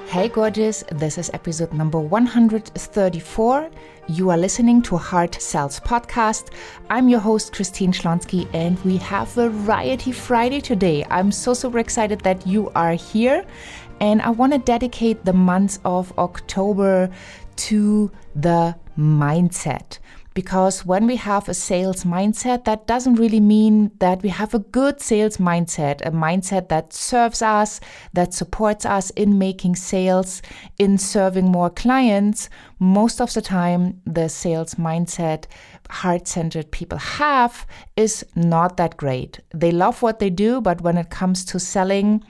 Hey gorgeous, this is episode number 134. You are listening to Heart Sells Podcast. I'm your host, Christine Schlonski, and we have Variety Friday today. I'm so super excited that you are here, and I want to dedicate the month of October to the mindset. Because when we have a sales mindset, that doesn't really mean that we have a good sales mindset, a mindset that serves us, that supports us in making sales, in serving more clients. Most of the time, the sales mindset heart-centered people have is not that great. They love what they do, but when it comes to selling,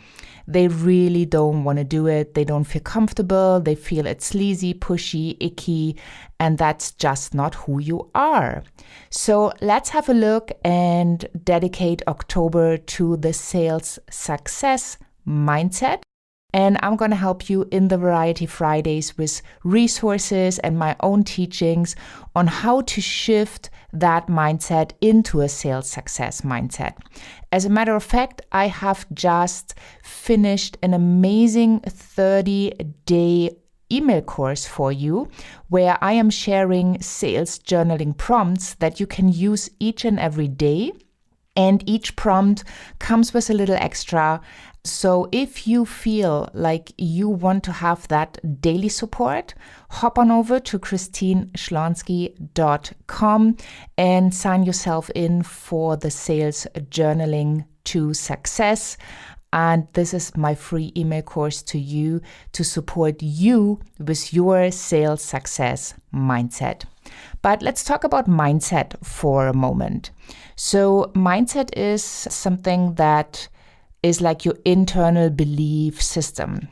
they really don't want to do it. They don't feel comfortable. They feel it's sleazy, pushy, icky, and that's just not who you are. So let's have a look and dedicate October to the sales success mindset. And I'm going to help you in the Variety Fridays with resources and my own teachings on how to shift that mindset into a sales success mindset. As a matter of fact, I have just finished an amazing 30-day email course for you where I am sharing sales journaling prompts that you can use each and every day. And each prompt comes with a little extra. So if you feel like you want to have that daily support, hop on over to christineschlonski.com and sign yourself in for the Sales Journaling to Success. And this is my free email course to you to support you with your sales success mindset. But let's talk about mindset for a moment. So mindset is something that is like your internal belief system.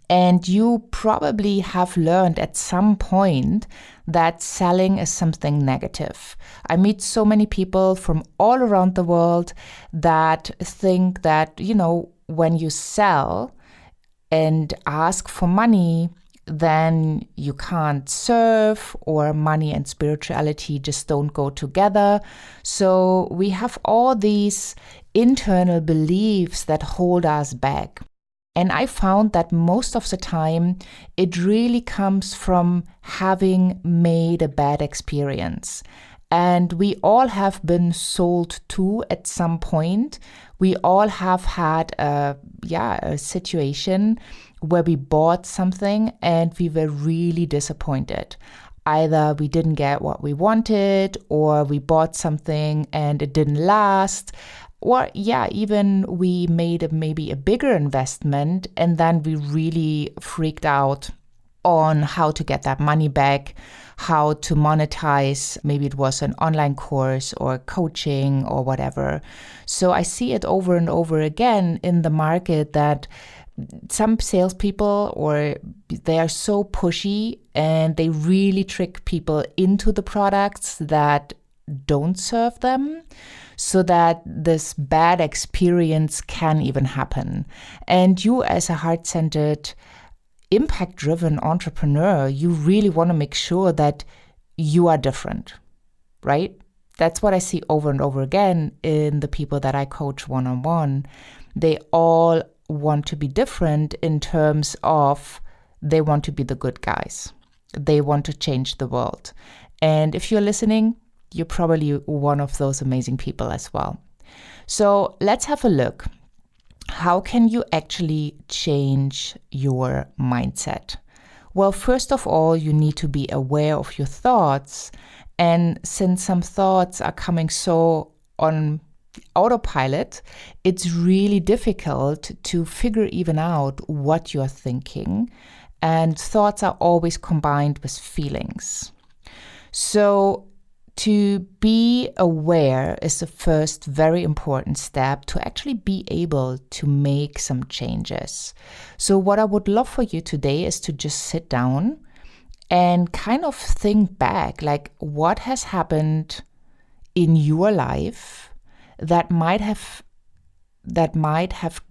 And you probably have learned at some point that selling is something negative. I meet so many people from all around the world that think that, when you sell and ask for money, then you can't serve, or money and spirituality just don't go together. So we have all these internal beliefs that hold us back. And I found that most of the time, it really comes from having made a bad experience. And we all have been sold to at some point. We all have had a situation where we bought something and we were really disappointed. Either we didn't get what we wanted, or we bought something and it didn't last. Or even we made maybe a bigger investment and then we really freaked out on how to get that money back, how to monetize. Maybe it was an online course or coaching or whatever. So I see it over and over again in the market that some salespeople, or they are so pushy and they really trick people into the products that don't serve them, so that this bad experience can even happen. And you, as a heart-centered, impact-driven entrepreneur, you really want to make sure that you are different, right? That's what I see over and over again in the people that I coach one-on-one. They all want to be different in terms of they want to be the good guys. They want to change the world. And if you're listening, you're probably one of those amazing people as well. So let's have a look. How can you actually change your mindset? Well, first of all, you need to be aware of your thoughts. And since some thoughts are coming so on autopilot, it's really difficult to figure even out what you're thinking. And thoughts are always combined with feelings. So to be aware is the first very important step to actually be able to make some changes. So what I would love for you today is to just sit down and kind of think back, like what has happened in your life that might have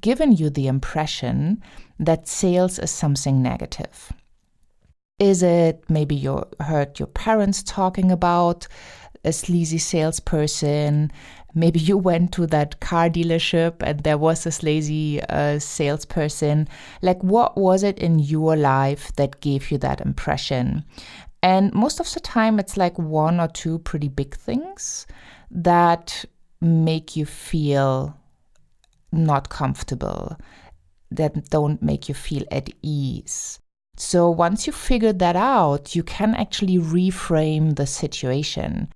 given you the impression that sales is something negative. Is it maybe you heard your parents talking about a sleazy salesperson? Maybe you went to that car dealership and there was this lazy salesperson. Like, what was it in your life that gave you that impression? And most of the time, it's like one or two pretty big things that make you feel not comfortable, that don't make you feel at ease. So once you figure that out, you can actually reframe the situation.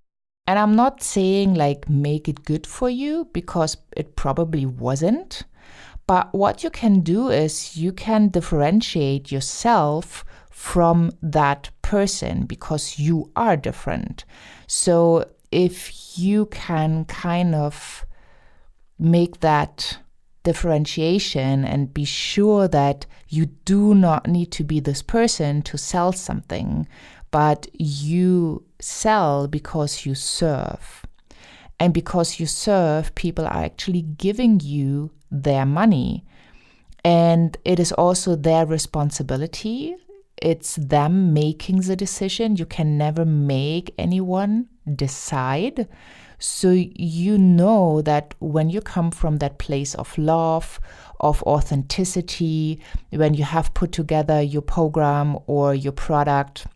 And I'm not saying like make it good for you, because it probably wasn't. But what you can do is you can differentiate yourself from that person, because you are different. So if you can kind of make that differentiation and be sure that you do not need to be this person to sell something, but you sell because you serve. And because you serve, people are actually giving you their money. And it is also their responsibility. It's them making the decision. You can never make anyone decide. So you know that when you come from that place of love, of authenticity, when you have put together your program or your product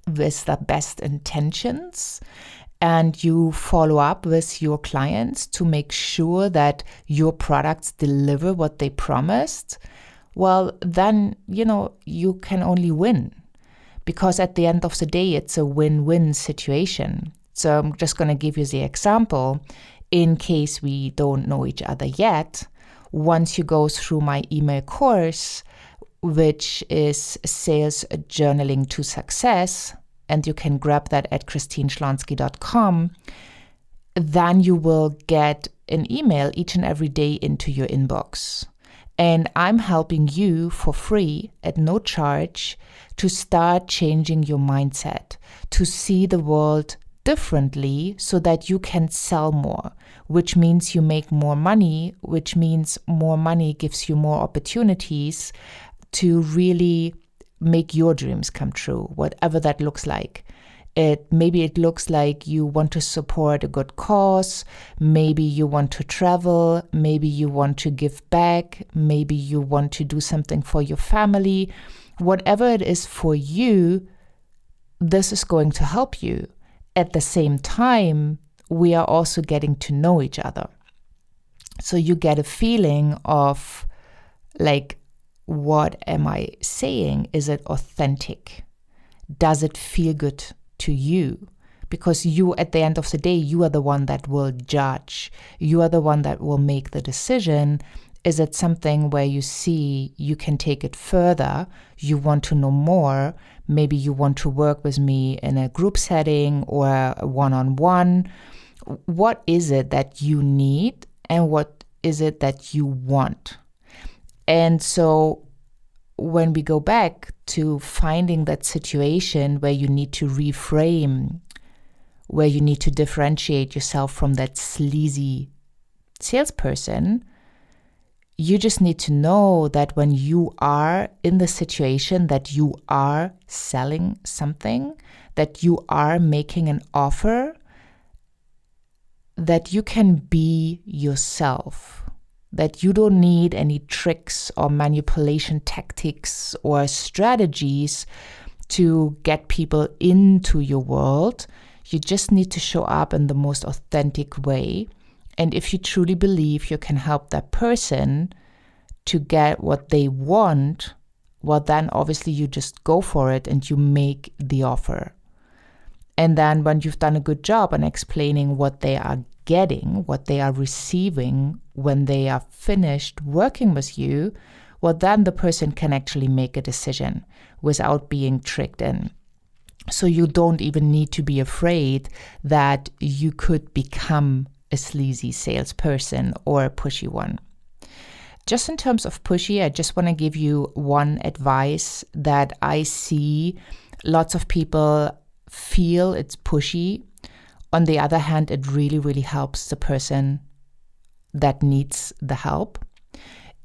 with the best intentions, and you follow up with your clients to make sure that your products deliver what they promised, well, then, you can only win. Because at the end of the day, it's a win-win situation. So I'm just going to give you the example in case we don't know each other yet. Once you go through my email course, which is Sales Journaling to Success, and you can grab that at christineschlonski.com, then you will get an email each and every day into your inbox. And I'm helping you for free at no charge to start changing your mindset, to see the world differently so that you can sell more, which means you make more money, which means more money gives you more opportunities to really make your dreams come true, whatever that looks like. Maybe it looks like you want to support a good cause, maybe you want to travel, maybe you want to give back, maybe you want to do something for your family. Whatever it is for you, this is going to help you. At the same time, we are also getting to know each other. So you get a feeling of like, what am I saying? Is it authentic? Does it feel good to you? Because you, at the end of the day, you are the one that will judge. You are the one that will make the decision. Is it something where you see you can take it further? You want to know more. Maybe you want to work with me in a group setting or a one-on-one. What is it that you need and what is it that you want? And so when we go back to finding that situation where you need to reframe, where you need to differentiate yourself from that sleazy salesperson, you just need to know that when you are in the situation that you are selling something, that you are making an offer, that you can be yourself. That you don't need any tricks or manipulation tactics or strategies to get people into your world. You just need to show up in the most authentic way. And if you truly believe you can help that person to get what they want, well, then obviously you just go for it and you make the offer. And then when you've done a good job on explaining what they are getting, what they are receiving when they are finished working with you, well, then the person can actually make a decision without being tricked in. So you don't even need to be afraid that you could become a sleazy salesperson or a pushy one. Just in terms of pushy, I just want to give you one advice that I see lots of people feel it's pushy. On the other hand, it really, really helps the person that needs the help,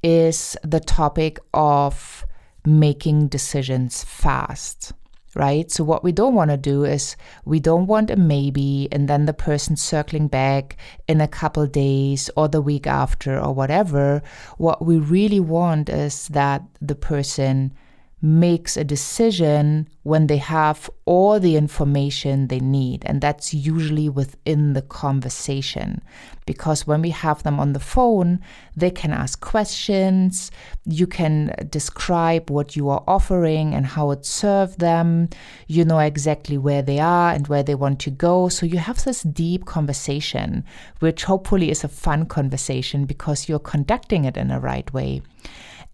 is the topic of making decisions fast. right? So what we don't want to do is we don't want a maybe and then the person circling back in a couple days or the week after or whatever. What we really want is that the person makes a decision when they have all the information they need. And that's usually within the conversation. Because when we have them on the phone, they can ask questions. You can describe what you are offering and how it served them. You know exactly where they are and where they want to go. So you have this deep conversation, which hopefully is a fun conversation because you're conducting it in the right way.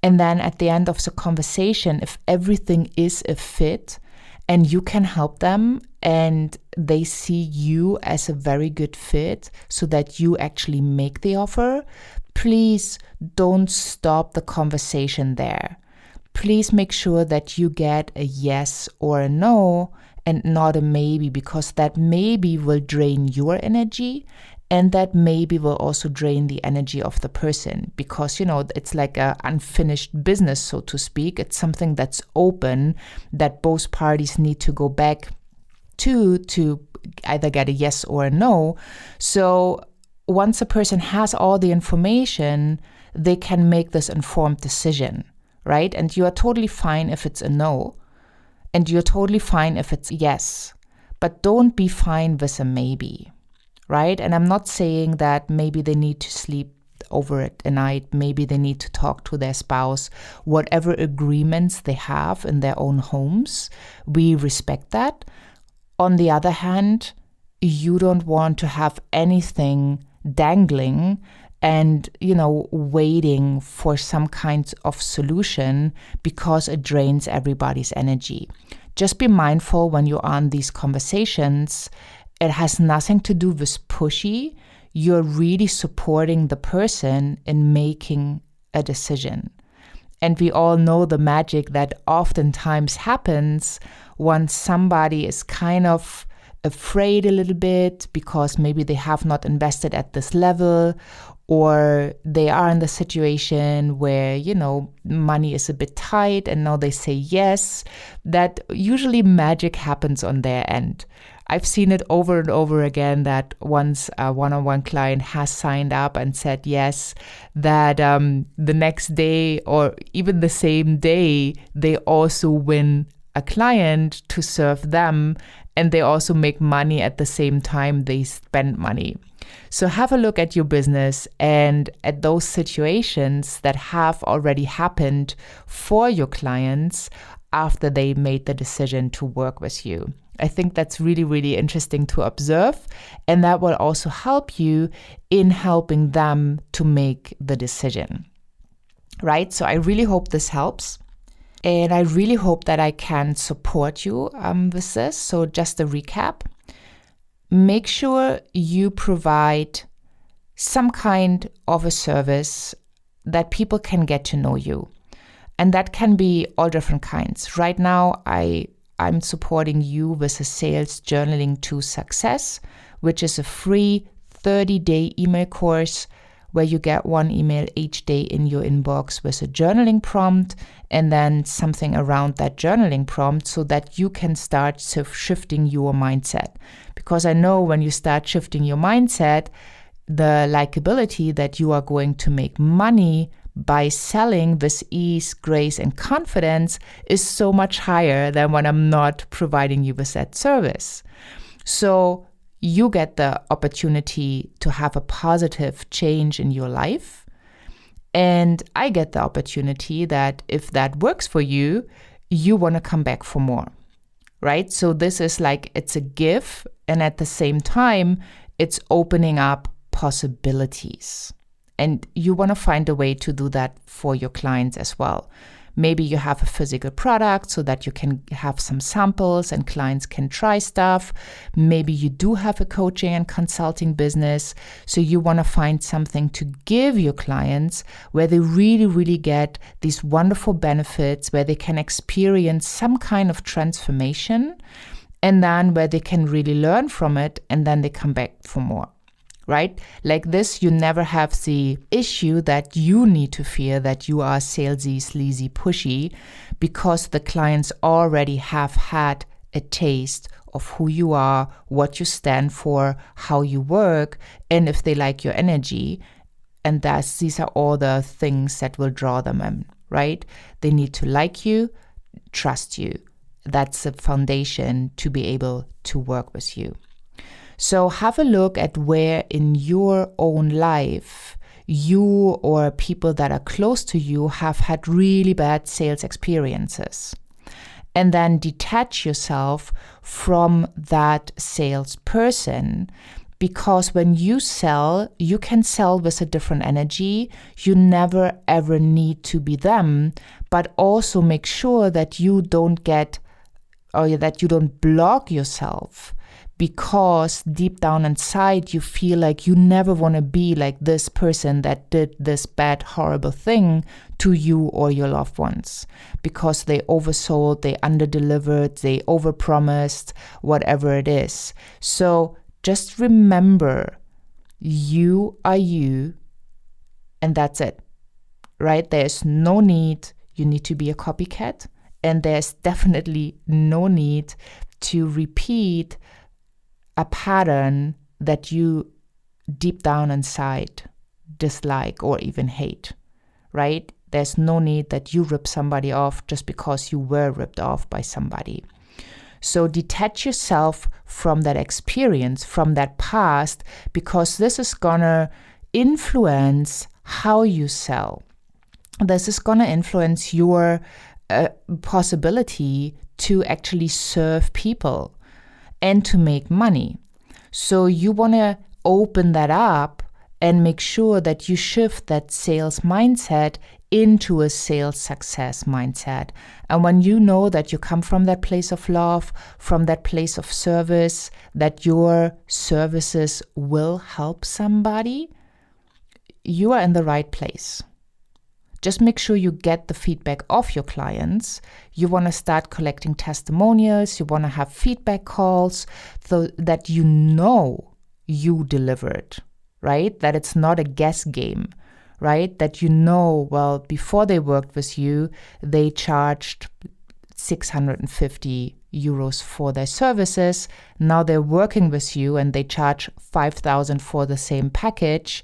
And then at the end of the conversation, if everything is a fit and you can help them and they see you as a very good fit so that you actually make the offer, please don't stop the conversation there. Please make sure that you get a yes or a no and not a maybe, because that maybe will drain your energy. And that maybe will also drain the energy of the person because, it's like an unfinished business, so to speak. It's something that's open that both parties need to go back to either get a yes or a no. So once a person has all the information, they can make this informed decision, right? And you are totally fine if it's a no, and you're totally fine if it's yes, but don't be fine with a maybe. Right? And I'm not saying that maybe they need to sleep over it a night. Maybe they need to talk to their spouse. Whatever agreements they have in their own homes, we respect that. On the other hand, you don't want to have anything dangling and, waiting for some kind of solution because it drains everybody's energy. Just be mindful when you're on these conversations. It has nothing to do with pushy. You're really supporting the person in making a decision. And we all know the magic that oftentimes happens when somebody is kind of afraid a little bit because maybe they have not invested at this level, or they are in the situation where, money is a bit tight and now they say yes. That usually magic happens on their end. I've seen it over and over again that once a one-on-one client has signed up and said yes, that the next day or even the same day, they also win a client to serve them, and they also make money at the same time they spend money. So have a look at your business and at those situations that have already happened for your clients after they made the decision to work with you. I think that's really, really interesting to observe, and that will also help you in helping them to make the decision, right? So I really hope this helps, and I really hope that I can support you with this. So just a recap, make sure you provide some kind of a service that people can get to know you, and that can be all different kinds. Right now, I'm supporting you with a Sales Journaling to Success, which is a free 30-day email course where you get one email each day in your inbox with a journaling prompt and then something around that journaling prompt so that you can start shifting your mindset. Because I know when you start shifting your mindset, the likability that you are going to make money by selling with ease, grace, and confidence is so much higher than when I'm not providing you with that service. So you get the opportunity to have a positive change in your life. And I get the opportunity that if that works for you, you want to come back for more, right? So this is like, it's a give. And at the same time, it's opening up possibilities. And you want to find a way to do that for your clients as well. Maybe you have a physical product so that you can have some samples and clients can try stuff. Maybe you do have a coaching and consulting business. So you want to find something to give your clients where they really, really get these wonderful benefits, where they can experience some kind of transformation, and then where they can really learn from it, and then they come back for more. right? Like this, you never have the issue that you need to fear that you are salesy, sleazy, pushy, because the clients already have had a taste of who you are, what you stand for, how you work, and if they like your energy. And these are all the things that will draw them in, right? They need to like you, trust you. That's the foundation to be able to work with you. So have a look at where in your own life you or people that are close to you have had really bad sales experiences. And then detach yourself from that salesperson, because when you sell, you can sell with a different energy. You never ever need to be them, but also make sure that you don't block yourself, because deep down inside you feel like you never want to be like this person that did this bad, horrible thing to you or your loved ones, because they oversold, they underdelivered, they overpromised, whatever it is. So just remember, you are you, and that's it, right? There's no need, you need to be a copycat, and there's definitely no need to repeat a pattern that you deep down inside dislike or even hate, right? There's no need that you rip somebody off just because you were ripped off by somebody. So detach yourself from that experience, from that past, because this is gonna influence how you sell. This is gonna influence your possibility to actually serve people and to make money. So you want to open that up and make sure that you shift that sales mindset into a sales success mindset. And when you know that you come from that place of love, from that place of service, that your services will help somebody, you are in the right place. Just make sure you get the feedback of your clients. You want to start collecting testimonials. You want to have feedback calls so that you know you delivered, right? That it's not a guess game, right? That you know, well, before they worked with you, they charged 650 euros for their services. Now they're working with you and they charge 5,000 for the same package.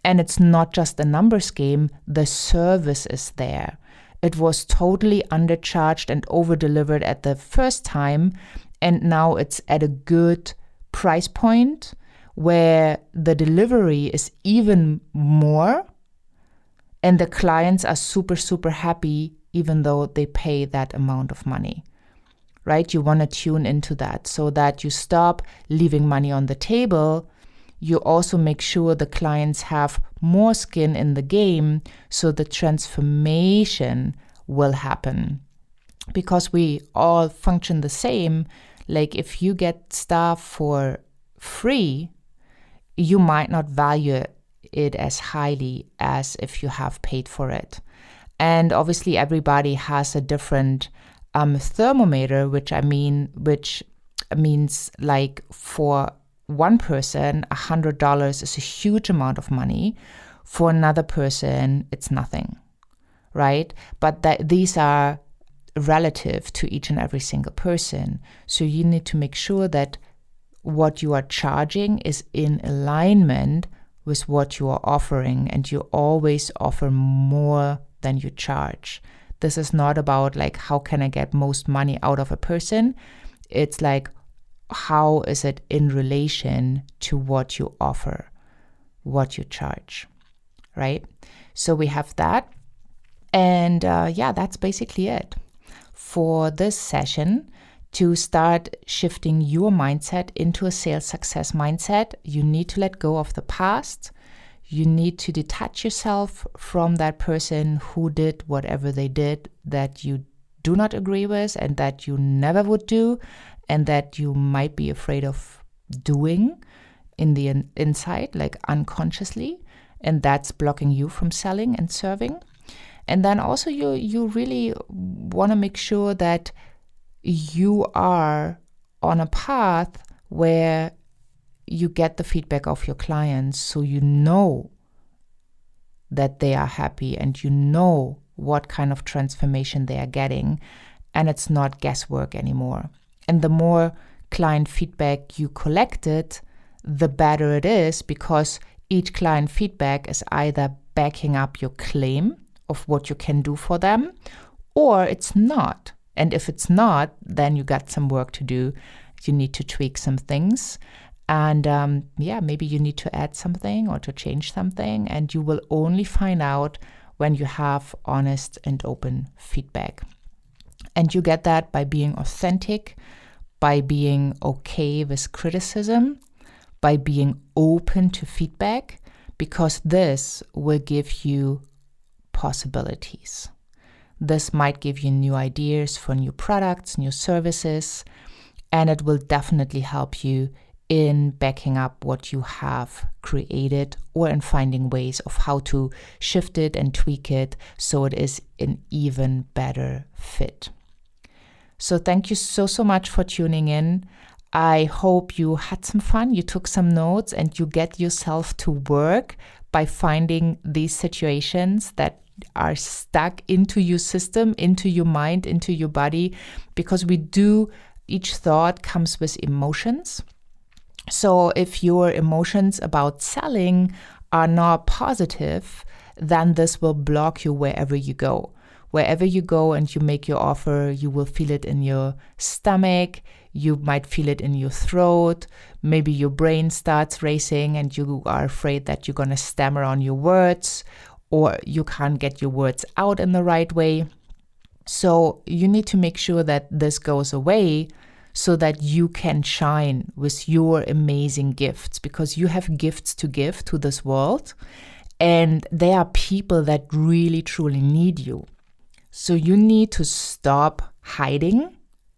And it's not just a numbers game, the service is there. It was totally undercharged and over-delivered at the first time, and now it's at a good price point where the delivery is even more, and the clients are super, super happy even though they pay that amount of money, right? You want to tune into that so that you stop leaving money on the table. You also make sure the clients have more skin in the game so the transformation will happen. Because we all function the same. Like if you get stuff for free, you might not value it as highly as if you have paid for it. And obviously everybody has a different thermometer, which means like for one person, $100 is a huge amount of money. For another person, it's nothing, right? But these are relative to each and every single person. So you need to make sure that what you are charging is in alignment with what you are offering, and you always offer more than you charge. This is not about like, how can I get most money out of a person? It's like, how is it in relation to what you offer, what you charge, right? So we have that. And that's basically it for this session. To start shifting your mindset into a sales success mindset, you need to let go of the past. You need to detach yourself from that person who did whatever they did that you do not agree with and that you never would do, and that you might be afraid of doing in the inside, like unconsciously, and that's blocking you from selling and serving. And then also you really want to make sure that you are on a path where you get the feedback of your clients, so you know that they are happy and you know what kind of transformation they are getting, and it's not guesswork anymore. And the more client feedback you collected, the better it is, because each client feedback is either backing up your claim of what you can do for them, or it's not. And if it's not, then you got some work to do. You need to tweak some things. And maybe you need to add something or to change something. And you will only find out when you have honest and open feedback. And you get that by being authentic, by being okay with criticism, by being open to feedback, because this will give you possibilities. This might give you new ideas for new products, new services, and it will definitely help you in backing up what you have created, or in finding ways of how to shift it and tweak it so it is an even better fit. So thank you so much for tuning in. I hope you had some fun, you took some notes, and you get yourself to work by finding these situations that are stuck into your system, into your mind, into your body, because each thought comes with emotions. So if your emotions about selling are not positive, then this will block you wherever you go. Wherever you go and you make your offer, you will feel it in your stomach, you might feel it in your throat, maybe your brain starts racing and you are afraid that you're going to stammer on your words, or you can't get your words out in the right way. So you need to make sure that this goes away so that you can shine with your amazing gifts, because you have gifts to give to this world, and there are people that really truly need you. So you need to stop hiding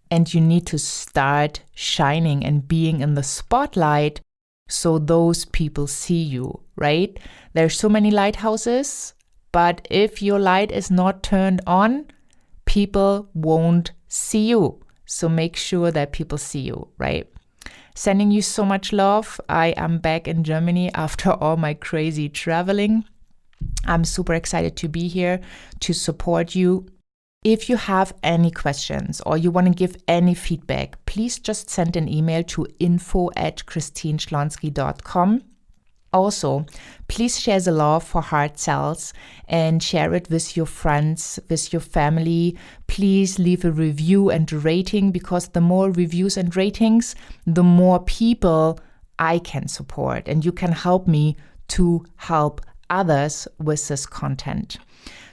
and you need to start shining and being in the spotlight so those people see you, right? There's so many lighthouses, but if your light is not turned on, people won't see you. So make sure that people see you, right? Sending you so much love. I am back in Germany after all my crazy traveling. I'm super excited to be here to support you. If you have any questions or you want to give any feedback, please just send an email to info@christineschlonski.com. Also, please share the love for hard sells and share it with your friends, with your family. Please leave a review and a rating, because the more reviews and ratings, the more people I can support, and you can help me to help others with this content.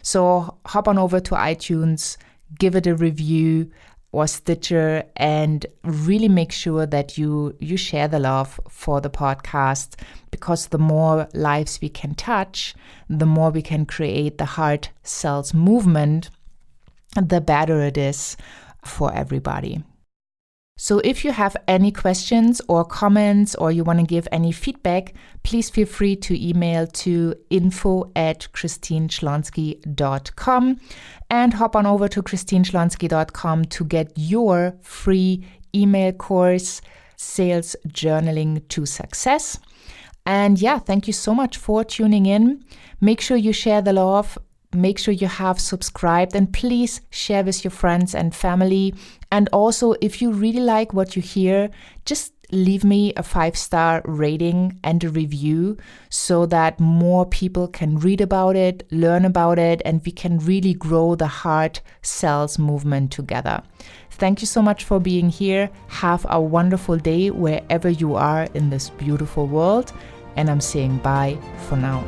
So hop on over to iTunes, give it a review, or Stitcher, and really make sure that you share the love for the podcast, because the more lives we can touch, the more we can create the hard sells movement, the better it is for everybody. So if you have any questions or comments, or you want to give any feedback, please feel free to email to info@christineschlonski.com and hop on over to christineschlonski.com to get your free email course, Sales Journaling to Success. And thank you so much for tuning in. Make sure you share the love. Make sure you have subscribed, and please share with your friends and family. And also, if you really like what you hear, just leave me a 5-star rating and a review so that more people can read about it, learn about it, and we can really grow the hard sells movement together. Thank you so much for being here. Have a wonderful day wherever you are in this beautiful world. And I'm saying bye for now.